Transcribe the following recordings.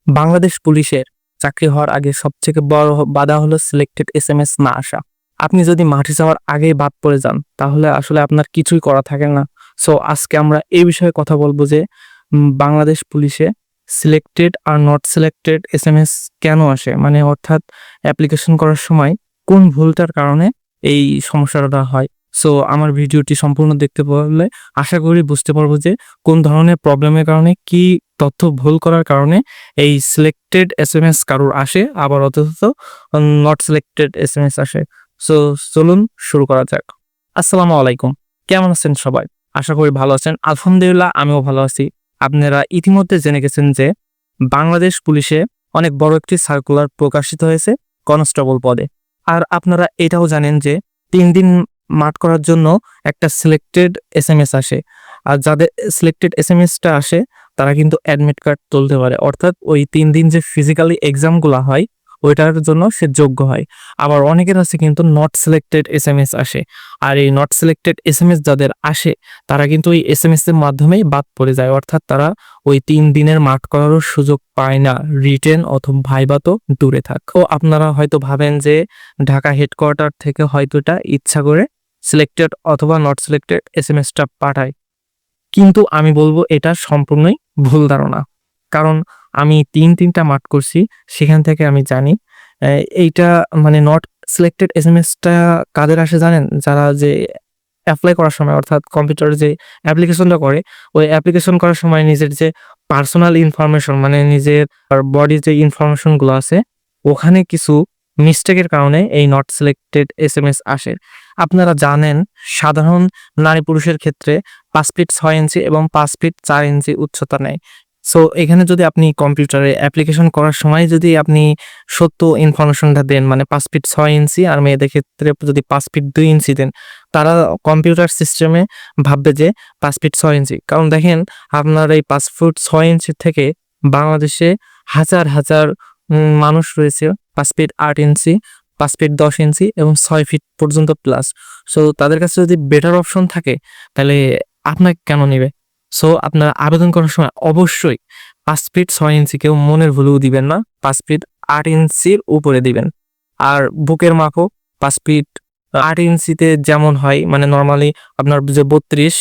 বাংলাদেশ পুলিশের চাকরি হওয়ার আগে সবথেকে বড় বাধা হলো সিলেক্টেড এসএমএস না আসা। আপনি যদি মাঠে যাওয়ার আগেই বাদ পড়ে যান তাহলে আসলে আপনার কিছুই করা থাকে না। সো আজকে আমরা এই বিষয়ে কথা বলবো যে বাংলাদেশ পুলিশে selected are not selected SMS কেন আসে, মানে অর্থাৎ অ্যাপ্লিকেশন করার সময় কোন ভুলটার কারণে এই সমস্যাটা হয়। সো আমার ভিডিওটি সম্পূর্ণ দেখতে পারলে আশা করি বুঝতে পারবো যে কোন ধরনের প্রবলেমের কারণে, কি তথ্য ভুল করার কারণে এই সিলেক্টেড এসএমএস কারোর আসে, আবার অথচ নট সিলেক্টেড এসএমএস আসে। সো চলুন শুরু করা যাক। আসসালামু আলাইকুম, কেমন আছেন সবাই? আশা করি ভালো আছেন। আলহামদুলিল্লাহ, আমিও ভালো আছি। আপনারা ইতিমধ্যে জেনে গেছেন যে বাংলাদেশ পুলিশে অনেক বড় একটি সার্কুলার প্রকাশিত হয়েছে কনস্টেবল পদে। আর আপনারা এটাও জানেন যে 3 দিন মাঠ করার জন্য একটা সিলেক্টেড এসএমএস আসে। আর যাদের সিলেক্টেড এসএমএসটা আসে তারা কিন্তু অ্যাডমিট কার্ড তুলতে পারে, অর্থাৎ ওই 3 দিন যে ফিজিক্যালি এক্সামগুলো হয় ওইটার জন্য সে যোগ্য হয়। আবার অনেকের আছে কিন্তু নট সিলেক্টেড এসএমএস আসে। আর এই নট সিলেক্টেড এসএমএস যাদের আসে তারা কিন্তু ওই এসএমএস এর মাধ্যমেই বাদ পড়ে যায়, অর্থাৎ তারা ওই 3 দিনের মাঠ করারও সুযোগ পায় না, রিটেন অথবা ভাইবা তো দূরে থাক। ও আপনারা হয়তো ভাবেন যে ঢাকা হেডকোয়ার্টার থেকে হয়তো এটা ইচ্ছা করে সিলেক্টেড অথবা নট সিলেক্টেড এসএমএসটা পাঠায়, কিন্তু আমি বলবো এটা সম্পূর্ণই ভুল ধারণা। কারণ আমি 3টা মাঠ করছি, সেখান থেকে আমি জানি এইটা মানে নট সিলেক্টেড এসএমএসটা কাদের আসে জানেন? যারা যে অ্যাপ্লাই করার সময়, অর্থাৎ কম্পিউটারে যে অ্যাপ্লিকেশনটা করে, ওই অ্যাপ্লিকেশন করার সময় নিজের যে পার্সোনাল ইনফরমেশন, মানে নিজের বডির যে ইনফরমেশনগুলো আছে ওখানে কিছু মিস্টেকের কারণে এই নট সিলেক্টেড এসএমএস আসে। আপনারা জানেন সাধারণ নারী পুরুষের ক্ষেত্রে 5 ফিট 6 ইঞ্চি এবং 5 ফিট 4 ইঞ্চি উচ্চতা নেয়। সো এখানে যদি আপনি কম্পিউটারে অ্যাপ্লিকেশন করার সময় যদি আপনি সত্য ইনফরমেশনটা দেন, মানে 5 ফিট 6 ইঞ্চি, আর মেয়েদের ক্ষেত্রে যদি 5 ফিট 2 ইঞ্চি দেন, তারা কম্পিউটার সিস্টেমে ভাববে যে 5 ফিট 6 ইঞ্চি। কারণ দেখেন, আপনার এই 5 ফুট 6 ইঞ্চি থেকে বাংলাদেশে হাজার হাজার মানুষ রয়েছে 5 ফিট 8 ইঞ্চি, 5 ফিট 10 ইঞ্চি এবং 6 ফিট পর্যন্ত প্লাস। সো তাদের কাছে যদি বেটার অপশন থাকে তাহলে আপনাকে কেন নিবে? সো আপনারা আবেদন করার সময় অবশ্যই 5 ফিট 6 ইঞ্চি কেউ মনের ভুলেও দিবেন না, 5 ফিট 8 ইঞ্চির উপরে দিবেন। আর বুকের মাপও 5 ফিট 8 ইঞ্চিতে যেমন হয়, মানে নর্মালি আপনার যে 32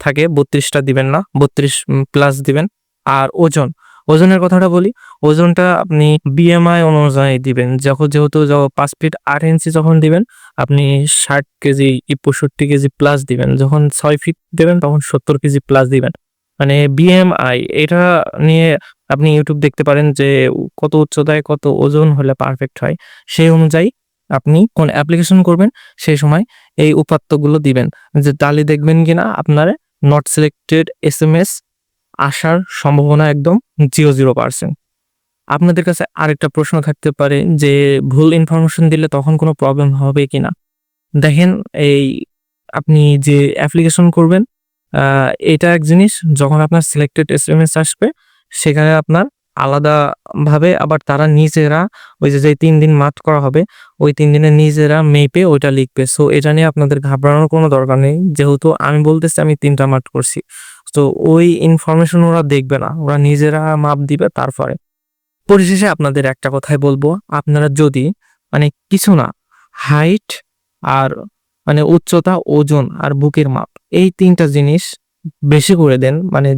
থাকে 32টা দিবেন না, 32 প্লাস দিবেন। আর ওজনের কথাটা বলি, ওজনটা আপনি বিএমআই অনুযায়ী দিবেন। যেহেতু 5 ফিট 8 ইঞ্চি যখন দিবেন আপনি 60 কেজি 65 কেজি প্লাস দিবেন, যখন 6 ফিট দেবেন তখন 70 কেজি প্লাস দিবেন। মানে বিএমআই এটা নিয়ে আপনি ইউটিউব দেখতে পারেন যে কত উচ্চতায় কত ওজন হলে পারফেক্ট হয়, সেই অনুযায়ী আপনি কোন অ্যাপ্লিকেশন করবেন সেই সময় এই উপাত্তগুলো দিবেন, যে তাহলে দেখবেন কিনা আপনার নট সিলেক্টেড এসএমএস আসার সম্ভাবনা একদম 0%। আপনাদের কাছে আরেকটা প্রশ্ন থাকতে পারে যে ভুল ইনফরমেশন দিলে তখন কোনো প্রবলেম হবে কিনা। দেখেন, এই আপনি যে অ্যাপ্লিকেশন করবেন এটা এক জিনিস, যখন আপনার সিলেক্টেড এসএমএস আসবে সেখানে আপনার আলাদাভাবে আবার তারা নিজেরা ওই যে 3 দিন মাঠ করা হবে ওই 3 দিনে নিজেরা মেপে ওইটা লিখবে। সো এটা নিয়ে আপনাদের ঘাবড়ানোর কোনো দরকার নেই, যেহেতু আমি বলতেছি আমি 3টা মাঠ করছি। তো ওই ইনফরমেশন ওরা দেখবে না, ওরা নিজেরা মাপ দিবে। তারপরে পরিশেষে আপনাদের একটা কথাই বলবো, আপনারা যদি মানে কিছু না, হাইট আর মানে উচ্চতা, ওজন আর বুকের মাপ, এই 3টা জিনিস বেশি করে দেন, মানে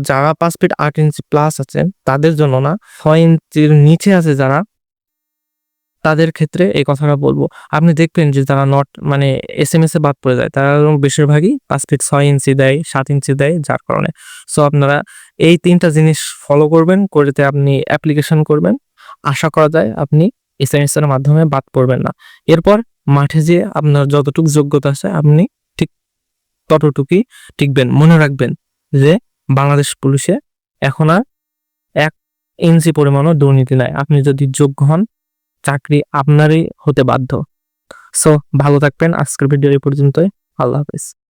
যারা 5 ফিট 8 ইঞ্চি প্লাস আছেন তাদের জন্য না, 6 ইঞ্চির নিচে আছে যারা, তাদের ক্ষেত্রে এই কথাটা বলবো। আপনি দেখবেন যে যারা নট মানে এসএমএস এ বাদ পড়ে যায় তারা বেশিরভাগই 5 ফিট 6 ইঞ্চি দেয়, 7 ইঞ্চি দেয়, যার কারণে। সো আপনারা এই 3টা জিনিস ফলো করবেন, করেতে আপনি অ্যাপ্লিকেশন করবেন, আশা করা যায় আপনি এসএমএস এর মাধ্যমে বাদ পড়বেন না। এরপর মাঠে যেয়ে আপনার যতটুকু যোগ্যতা আছে আপনি ঠিক ততটুকুই টিকবেন। মনে রাখবেন যে বাংলাদেশ পুলিশে এখন আর 1 ইঞ্চি পরিমাণও দুর্নীতি নাই। আপনি যদি যোগ্য হন চাকরি আপনারই হতে বাধ্য। সো ভালো থাকবেন। আজকের ভিডিও এই পর্যন্তই। আল্লাহ হাফেজ।